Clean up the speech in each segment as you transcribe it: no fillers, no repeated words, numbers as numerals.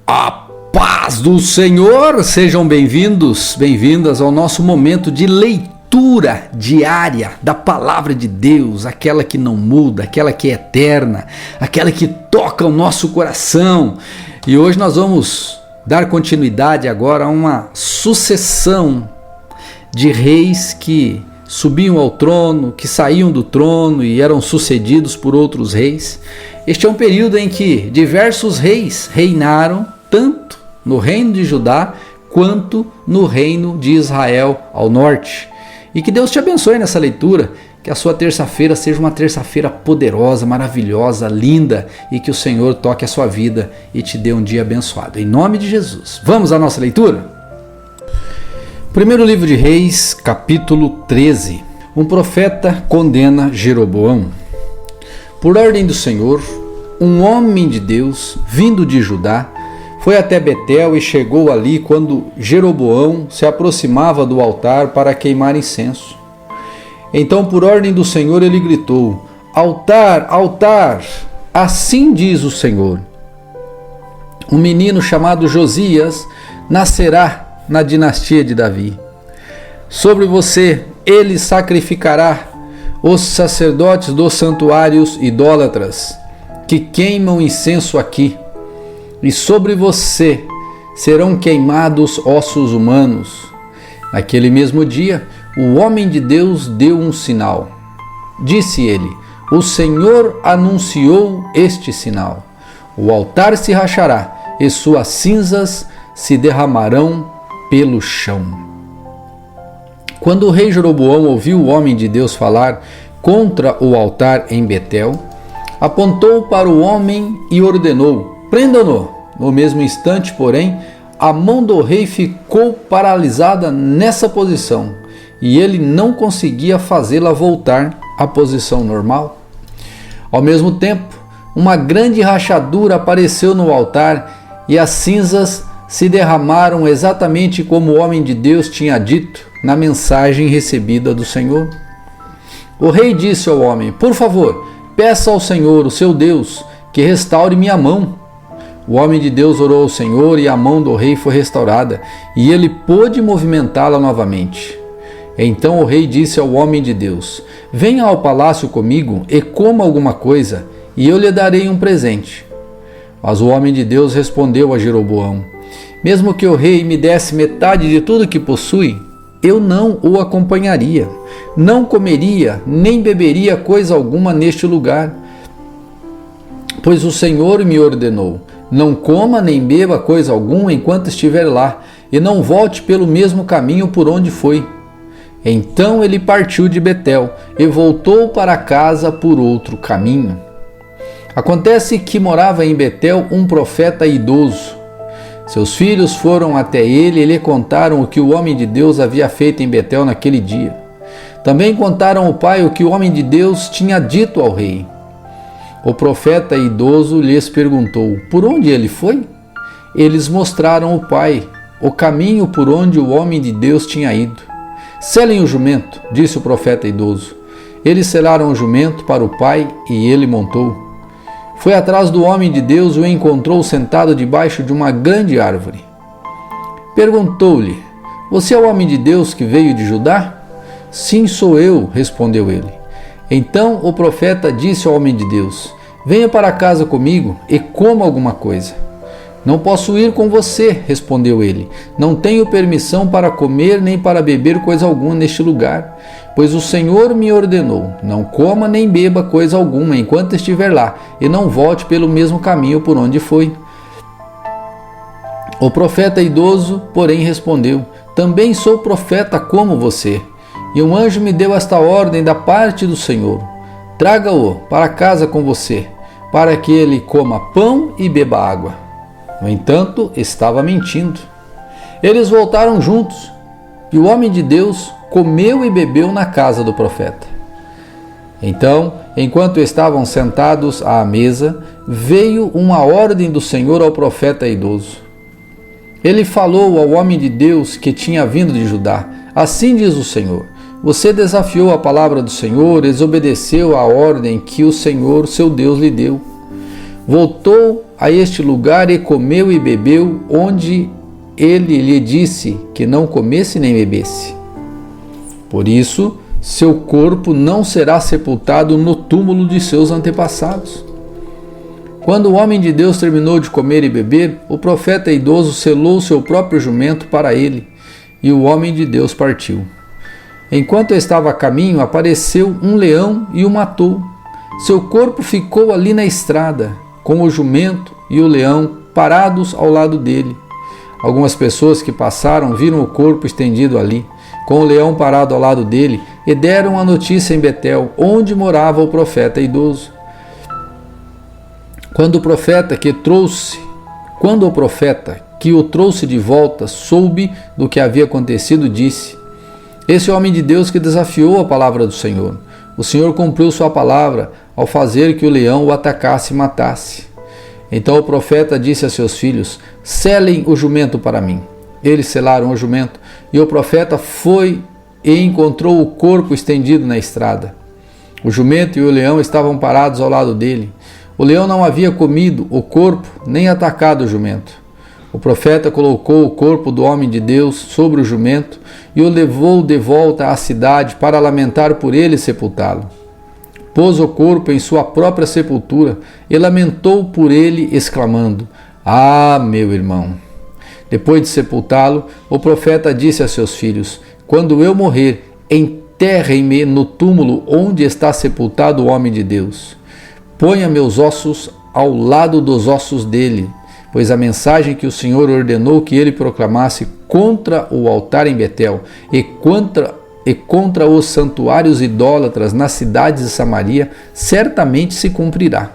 A paz do Senhor, sejam bem-vindos, bem-vindas ao nosso momento de leitura diária da Palavra de Deus, aquela que não muda, aquela que é eterna, aquela que toca o nosso coração. E hoje nós vamos dar continuidade agora a uma sucessão de reis que subiam ao trono, que saíam do trono e eram sucedidos por outros reis. Este é um período em que diversos reis reinaram, tanto no reino de Judá quanto no reino de Israel ao norte. E que Deus te abençoe nessa leitura, que a sua terça-feira seja uma terça-feira poderosa, maravilhosa, linda, e que o Senhor toque a sua vida e te dê um dia abençoado. Em nome de Jesus. Vamos à nossa leitura? Primeiro livro de Reis, capítulo 13. Um profeta condena Jeroboão. Por ordem do Senhor, um homem de Deus, vindo de Judá, foi até Betel e chegou ali quando Jeroboão se aproximava do altar para queimar incenso. Então, por ordem do Senhor, ele gritou: "Altar, altar! Assim diz o Senhor: um menino chamado Josias nascerá na dinastia de Davi. Sobre você ele sacrificará os sacerdotes dos santuários idólatras que queimam incenso aqui, e sobre você serão queimados ossos humanos." Naquele mesmo dia, o homem de Deus deu um sinal. Disse ele: "O Senhor anunciou este sinal: o altar se rachará e suas cinzas se derramarão pelo chão." Quando o rei Jeroboão ouviu o homem de Deus falar contra o altar em Betel, apontou para o homem e ordenou: "Prendam-no." No mesmo instante, porém, a mão do rei ficou paralisada nessa posição e ele não conseguia fazê-la voltar à posição normal. Ao mesmo tempo, uma grande rachadura apareceu no altar e as cinzas se derramaram exatamente como o homem de Deus tinha dito na mensagem recebida do Senhor. O rei disse ao homem: "Por favor, peça ao Senhor, o seu Deus, que restaure minha mão." O homem de Deus orou ao Senhor e a mão do rei foi restaurada e ele pôde movimentá-la novamente. Então o rei disse ao homem de Deus: "Venha ao palácio comigo e coma alguma coisa e eu lhe darei um presente." Mas o homem de Deus respondeu a Jeroboão: "Mesmo que o rei me desse metade de tudo que possui, eu não o acompanharia, não comeria nem beberia coisa alguma neste lugar. Pois o Senhor me ordenou: não coma nem beba coisa alguma enquanto estiver lá, e não volte pelo mesmo caminho por onde foi." Então ele partiu de Betel e voltou para casa por outro caminho. Acontece que morava em Betel um profeta idoso. Seus filhos foram até ele e lhe contaram o que o homem de Deus havia feito em Betel naquele dia. Também contaram ao pai o que o homem de Deus tinha dito ao rei. O profeta idoso lhes perguntou: "Por onde ele foi?" Eles mostraram ao pai o caminho por onde o homem de Deus tinha ido. "Selem o jumento", disse o profeta idoso. Eles selaram o jumento para o pai e ele montou. Foi atrás do homem de Deus e o encontrou sentado debaixo de uma grande árvore. Perguntou-lhe: "Você é o homem de Deus que veio de Judá?" "Sim, sou eu", respondeu ele. Então o profeta disse ao homem de Deus: "Venha para casa comigo e coma alguma coisa." "Não posso ir com você", respondeu ele. "Não tenho permissão para comer nem para beber coisa alguma neste lugar, pois o Senhor me ordenou: não coma nem beba coisa alguma enquanto estiver lá, e não volte pelo mesmo caminho por onde foi." O profeta idoso, porém, respondeu: "Também sou profeta como você, e um anjo me deu esta ordem da parte do Senhor: traga-o para casa com você, para que ele coma pão e beba água." No entanto, estava mentindo. Eles voltaram juntos, e o homem de Deus comeu e bebeu na casa do profeta. Então, enquanto estavam sentados à mesa, veio uma ordem do Senhor ao profeta idoso. Ele falou ao homem de Deus que tinha vindo de Judá: "Assim diz o Senhor: você desafiou a palavra do Senhor, desobedeceu a ordem que o Senhor, seu Deus, lhe deu. Voltou a este lugar e comeu e bebeu, onde ele lhe disse que não comesse nem bebesse. Por isso, seu corpo não será sepultado no túmulo de seus antepassados. Quando o homem de Deus terminou de comer e beber, o profeta idoso selou seu próprio jumento para ele, e o homem de Deus partiu. Enquanto estava a caminho, apareceu um leão e o matou. Seu corpo ficou ali na estrada, com o jumento e o leão parados ao lado dele. Algumas pessoas que passaram viram o corpo estendido ali, com o leão parado ao lado dele, e deram a notícia em Betel, onde morava o profeta idoso. Quando o profeta que o trouxe de volta soube do que havia acontecido, disse: Esse homem de Deus que desafiou a palavra do Senhor. O Senhor cumpriu sua palavra ao fazer que o leão o atacasse e matasse. Então o profeta disse a seus filhos: Selem o jumento para mim. Eles selaram o jumento, e o profeta foi e encontrou o corpo estendido na estrada. O jumento e o leão estavam parados ao lado dele. O leão não havia comido o corpo, nem atacado o jumento. O profeta colocou o corpo do homem de Deus sobre o jumento e o levou de volta à cidade para lamentar por ele e sepultá-lo. Pôs o corpo em sua própria sepultura e lamentou por ele, exclamando: Ah, meu irmão! Depois de sepultá-lo, o profeta disse a seus filhos: Quando eu morrer, enterrem-me no túmulo onde está sepultado o homem de Deus. Ponha meus ossos ao lado dos ossos dele, pois a mensagem que o Senhor ordenou que ele proclamasse contra o altar em Betel e contra os santuários idólatras nas cidades de Samaria certamente se cumprirá.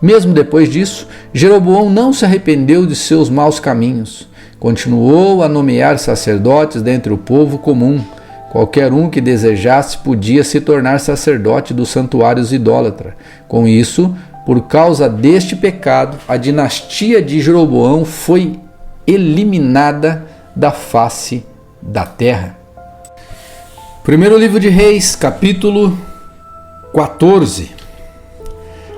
Mesmo depois disso, Jeroboão não se arrependeu de seus maus caminhos. Continuou a nomear sacerdotes dentre o povo comum. Qualquer um que desejasse podia se tornar sacerdote dos santuários idólatras. Com isso, por causa deste pecado, a dinastia de Jeroboão foi eliminada da face da terra. Primeiro livro de Reis, capítulo 14.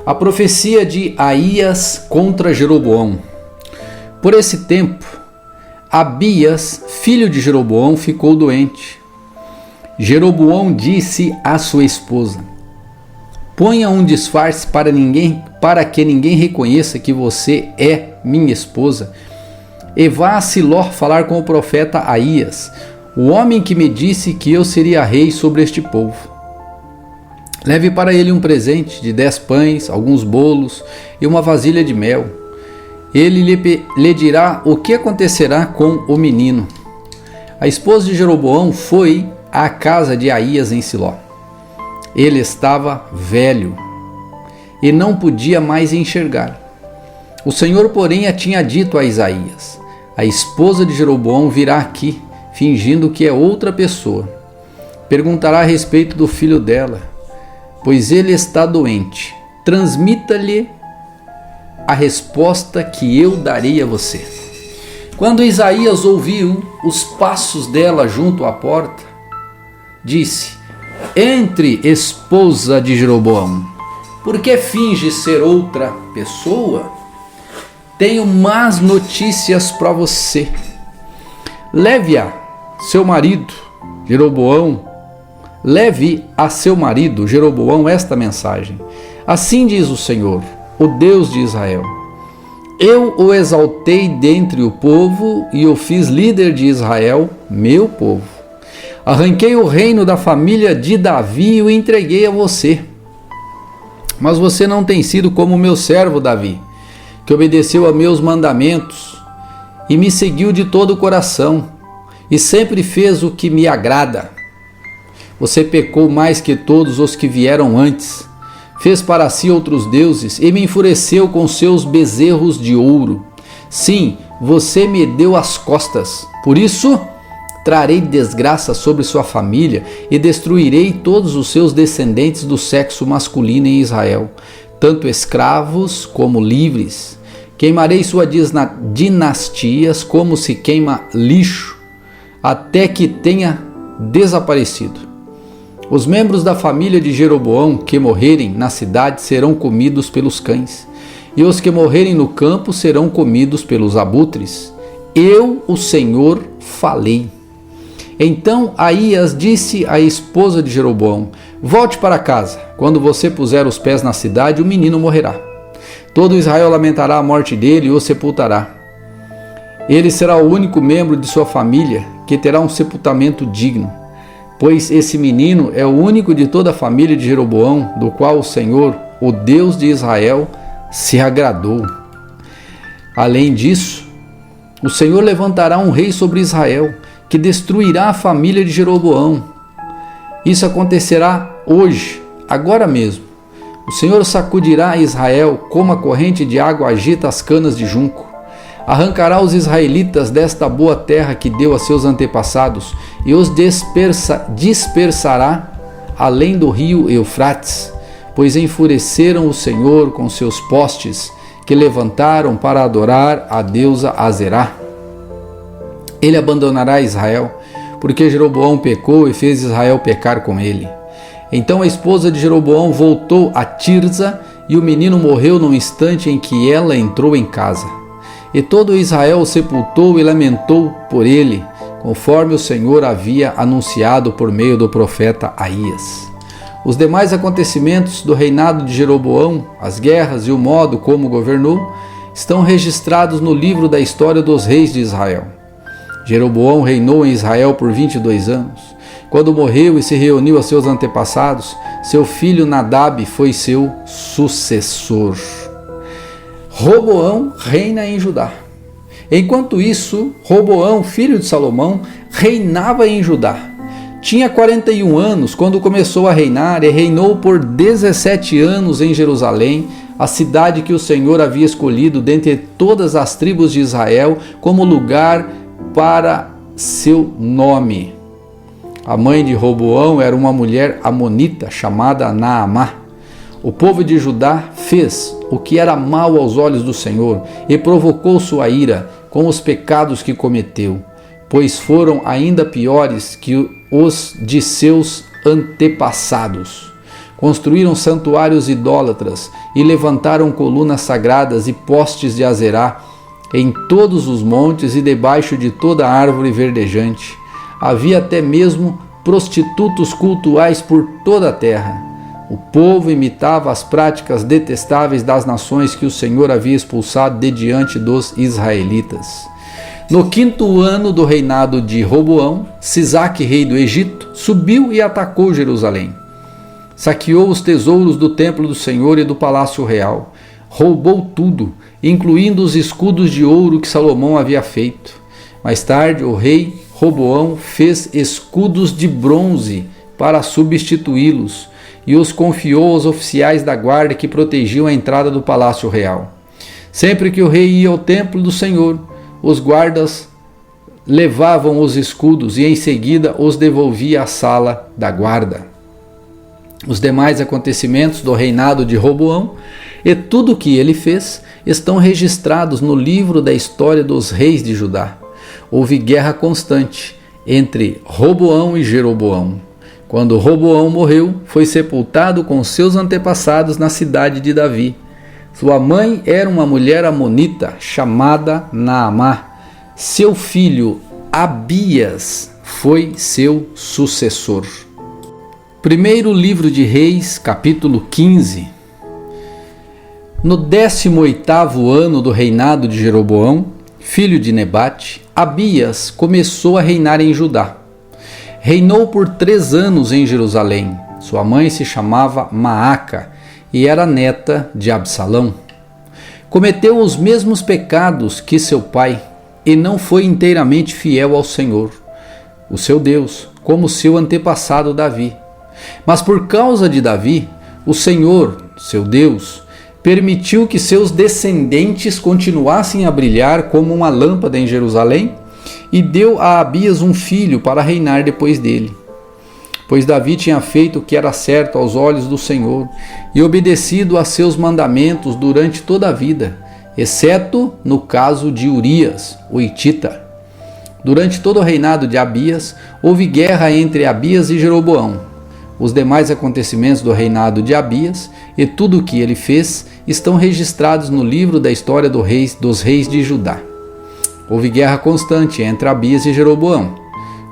A profecia de Aías contra Jeroboão. Por esse tempo, Abias, filho de Jeroboão, ficou doente. Jeroboão disse à sua esposa: Ponha um disfarce para que ninguém reconheça que você é minha esposa, e vá a Siló falar com o profeta Aías, o homem que me disse que eu seria rei sobre este povo. Leve para ele um presente de 10 pães, alguns bolos e uma vasilha de mel. Ele lhe dirá o que acontecerá com o menino. A esposa de Jeroboão foi à casa de Aías em Siló. Ele estava velho e não podia mais enxergar. O Senhor, porém, a tinha dito a Isaías: A esposa de Jeroboão virá aqui, fingindo que é outra pessoa. Perguntará a respeito do filho dela, pois ele está doente. Transmita-lhe a resposta que eu darei a você. Quando Isaías ouviu os passos dela junto à porta, disse: Entre, esposa de Jeroboão, por que finge ser outra pessoa? Tenho más notícias para você. Leve-a seu marido, Jeroboão. Leve a seu marido, Jeroboão, esta mensagem. Assim diz o Senhor, o Deus de Israel: Eu o exaltei dentre o povo e o fiz líder de Israel, meu povo. Arranquei o reino da família de Davi e o entreguei a você. Mas você não tem sido como o meu servo Davi, que obedeceu a meus mandamentos e me seguiu de todo o coração e sempre fez o que me agrada. Você pecou mais que todos os que vieram antes, fez para si outros deuses e me enfureceu com seus bezerros de ouro. Sim, você me deu as costas. Por isso, trarei desgraça sobre sua família e destruirei todos os seus descendentes do sexo masculino em Israel, tanto escravos como livres. Queimarei suas dinastias como se queima lixo, até que tenha desaparecido. Os membros da família de Jeroboão que morrerem na cidade serão comidos pelos cães. e os que morrerem no campo serão comidos pelos abutres. Eu, o Senhor, falei. Então Aías disse à esposa de Jeroboão: volte para casa. Quando você puser os pés na cidade, o menino morrerá. Todo Israel lamentará a morte dele e o sepultará. Ele será o único membro de sua família que terá um sepultamento digno, pois esse menino é o único de toda a família de Jeroboão, do qual o Senhor, o Deus de Israel, se agradou. Além disso, o Senhor levantará um rei sobre Israel, que destruirá a família de Jeroboão. Isso acontecerá hoje, agora mesmo. O Senhor sacudirá Israel como a corrente de água agita as canas de junco. Arrancará os israelitas desta boa terra que deu a seus antepassados e os dispersará além do rio Eufrates, pois enfureceram o Senhor com seus postes, que levantaram para adorar a deusa Azerá. Ele abandonará Israel, porque Jeroboão pecou e fez Israel pecar com ele. Então a esposa de Jeroboão voltou a Tirza, e o menino morreu no instante em que ela entrou em casa. E todo Israel o sepultou e lamentou por ele, conforme o Senhor havia anunciado por meio do profeta Aías. Os demais acontecimentos do reinado de Jeroboão, as guerras e o modo como governou, estão registrados no livro da história dos reis de Israel. Jeroboão reinou em Israel por 22 anos. Quando morreu e se reuniu a seus antepassados, seu filho Nadab foi seu sucessor. Roboão reina em Judá. Enquanto isso, Roboão, filho de Salomão, reinava em Judá. Tinha 41 anos quando começou a reinar e reinou por 17 anos em Jerusalém, a cidade que o Senhor havia escolhido dentre todas as tribos de Israel como lugar para seu nome. A mãe de Roboão era uma mulher amonita chamada Naamá. O povo de Judá fez o que era mal aos olhos do Senhor e provocou sua ira com os pecados que cometeu, pois foram ainda piores que os de seus antepassados. Construíram santuários idólatras e levantaram colunas sagradas e postes de Azerá em todos os montes e debaixo de toda árvore verdejante. Havia até mesmo prostitutos cultuais por toda a terra. O povo imitava as práticas detestáveis das nações que o Senhor havia expulsado de diante dos israelitas. No 5º ano do reinado de Roboão, Sisaque, rei do Egito, subiu e atacou Jerusalém. Saqueou os tesouros do templo do Senhor e do palácio real. Roubou tudo, incluindo os escudos de ouro que Salomão havia feito. Mais tarde, o rei Roboão fez escudos de bronze para substituí-los e os confiou aos oficiais da guarda que protegiam a entrada do palácio real. Sempre que o rei ia ao templo do Senhor, os guardas levavam os escudos e em seguida os devolvia à sala da guarda. Os demais acontecimentos do reinado de Roboão e tudo o que ele fez estão registrados no livro da história dos reis de Judá. Houve guerra constante entre Roboão e Jeroboão. Quando Roboão morreu, foi sepultado com seus antepassados na cidade de Davi. Sua mãe era uma mulher amonita chamada Naamá. Seu filho Abias foi seu sucessor. Primeiro livro de Reis, capítulo 15. No 18º ano do reinado de Jeroboão, filho de Nebate, Abias começou a reinar em Judá. Reinou por 3 anos em Jerusalém. Sua mãe se chamava Maaca e era neta de Absalão. Cometeu os mesmos pecados que seu pai e não foi inteiramente fiel ao Senhor, o seu Deus, como seu antepassado Davi. Mas por causa de Davi, o Senhor, seu Deus, permitiu que seus descendentes continuassem a brilhar como uma lâmpada em Jerusalém e deu a Abias um filho para reinar depois dele. Pois Davi tinha feito o que era certo aos olhos do Senhor e obedecido a seus mandamentos durante toda a vida, exceto no caso de Urias, o hitita. Durante todo o reinado de Abias, houve guerra entre Abias e Jeroboão. Os demais acontecimentos do reinado de Abias e tudo o que ele fez estão registrados no livro da história dos reis de Judá. Houve guerra constante entre Abias e Jeroboão.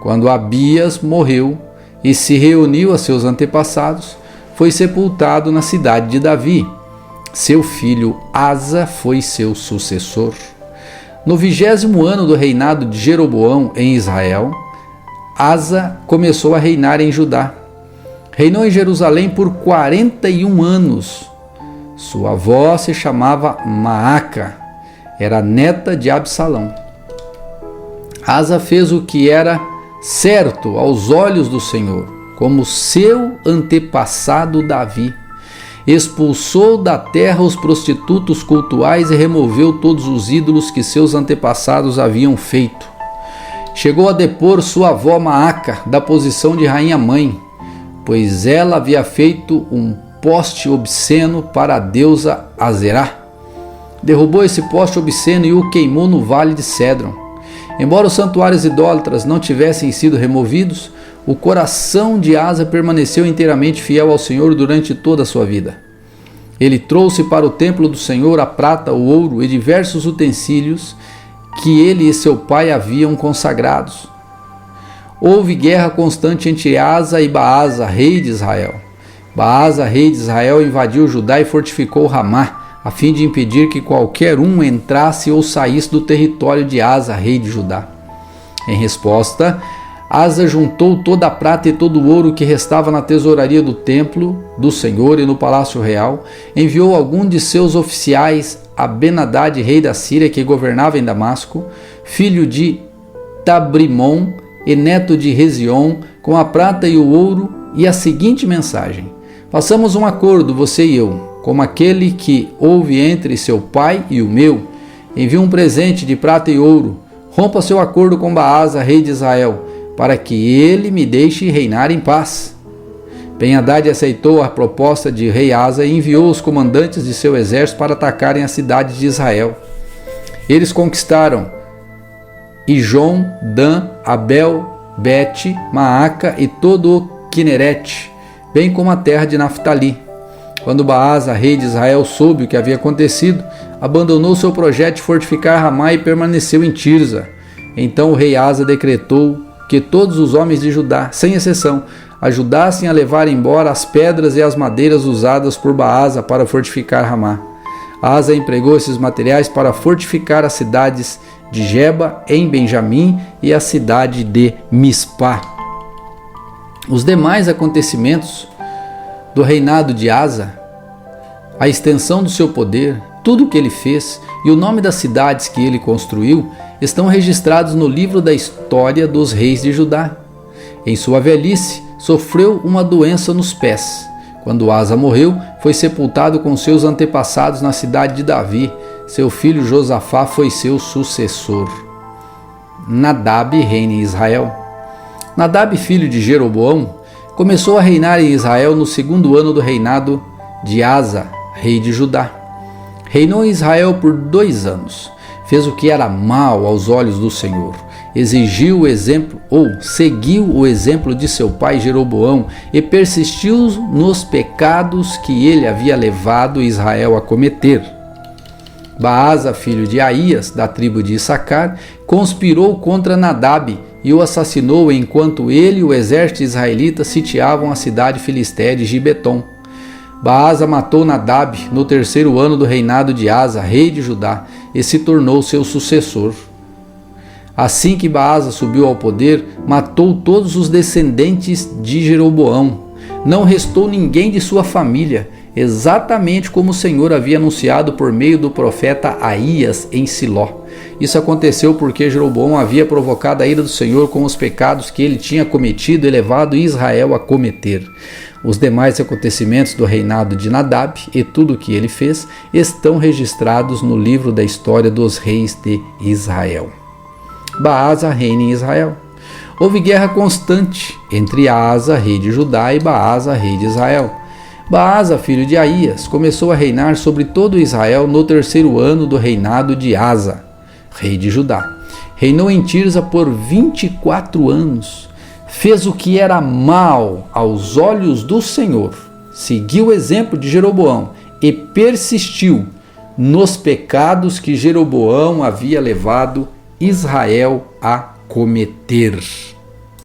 Quando Abias morreu e se reuniu a seus antepassados, foi sepultado na cidade de Davi. Seu filho Asa foi seu sucessor. No 20º ano do reinado de Jeroboão em Israel, Asa começou a reinar em Judá. Reinou em Jerusalém por 41 anos. Sua avó se chamava Maaca, era neta de Absalão. Asa fez o que era certo aos olhos do Senhor, como seu antepassado Davi. Expulsou da terra os prostitutos cultuais e removeu todos os ídolos que seus antepassados haviam feito. Chegou a depor sua avó Maaca da posição de rainha-mãe, pois ela havia feito um poste obsceno para a deusa Azerá. Derrubou esse poste obsceno e o queimou no vale de Cédron. Embora os santuários idólatras não tivessem sido removidos, o coração de Asa permaneceu inteiramente fiel ao Senhor durante toda a sua vida. Ele trouxe para o templo do Senhor a prata, o ouro e diversos utensílios que ele e seu pai haviam consagrados. Houve guerra constante entre Asa e Baasa, rei de Israel. Baasa, rei de Israel, invadiu Judá e fortificou Ramá, a fim de impedir que qualquer um entrasse ou saísse do território de Asa, rei de Judá. Em resposta, Asa juntou toda a prata e todo o ouro que restava na tesouraria do templo do Senhor e no palácio real, enviou algum de seus oficiais a Ben-Hadad, rei da Síria, que governava em Damasco, filho de Tabrimon e neto de Rezion, com a prata e o ouro, e a seguinte mensagem: façamos um acordo, você e eu, como aquele que houve entre seu pai e o meu. Envie um presente de prata e ouro. Rompa seu acordo com Baasa, rei de Israel, para que ele me deixe reinar em paz. Ben-Hadad aceitou a proposta de rei Asa e enviou os comandantes de seu exército para atacarem as cidades de Israel. Eles conquistaram Ijon, Dan, Abel, Bet, Maaca e todo o Quinerete, bem como a terra de Naftali. Quando Baasa, rei de Israel, soube o que havia acontecido, abandonou seu projeto de fortificar Ramá e permaneceu em Tirza. Então o rei Asa decretou que todos os homens de Judá, sem exceção, ajudassem a levar embora as pedras e as madeiras usadas por Baasa para fortificar Ramá. Asa empregou esses materiais para fortificar as cidades de Geba, em Benjamim, e a cidade de Mispá. Os demais acontecimentos do reinado de Asa, a extensão do seu poder, tudo o que ele fez e o nome das cidades que ele construiu estão registrados no livro da história dos reis de Judá. Em sua velhice, sofreu uma doença nos pés. Quando Asa morreu, foi sepultado com seus antepassados na cidade de Davi. Seu filho Josafá foi seu sucessor. Nadab reina em Israel. Nadab, filho de Jeroboão, começou a reinar em Israel no 2º ano do reinado de Asa, rei de Judá. Reinou em Israel por 2 anos. Fez o que era mal aos olhos do Senhor. Seguiu o exemplo de seu pai Jeroboão e persistiu nos pecados que ele havia levado Israel a cometer. Baasa, filho de Aías, da tribo de Issacar, conspirou contra Nadab e o assassinou enquanto ele e o exército israelita sitiavam a cidade filisteia de Gibeton. Baasa matou Nadab no 3º ano do reinado de Asa, rei de Judá, e se tornou seu sucessor. Assim que Baasa subiu ao poder, matou todos os descendentes de Jeroboão. Não restou ninguém de sua família, exatamente como o Senhor havia anunciado por meio do profeta Aías em Siló. Isso aconteceu porque Jeroboão havia provocado a ira do Senhor com os pecados que ele tinha cometido e levado Israel a cometer. Os demais acontecimentos do reinado de Nadab e tudo o que ele fez estão registrados no livro da história dos reis de Israel. Baasa reina em Israel. Houve guerra constante entre Asa, rei de Judá, e Baasa, rei de Israel. Baasa, filho de Aías, começou a reinar sobre todo Israel no 3º ano do reinado de Asa, rei de Judá. Reinou em Tirza por 24 anos. Fez o que era mal aos olhos do Senhor. Seguiu o exemplo de Jeroboão e persistiu nos pecados que Jeroboão havia levado Israel a cometer.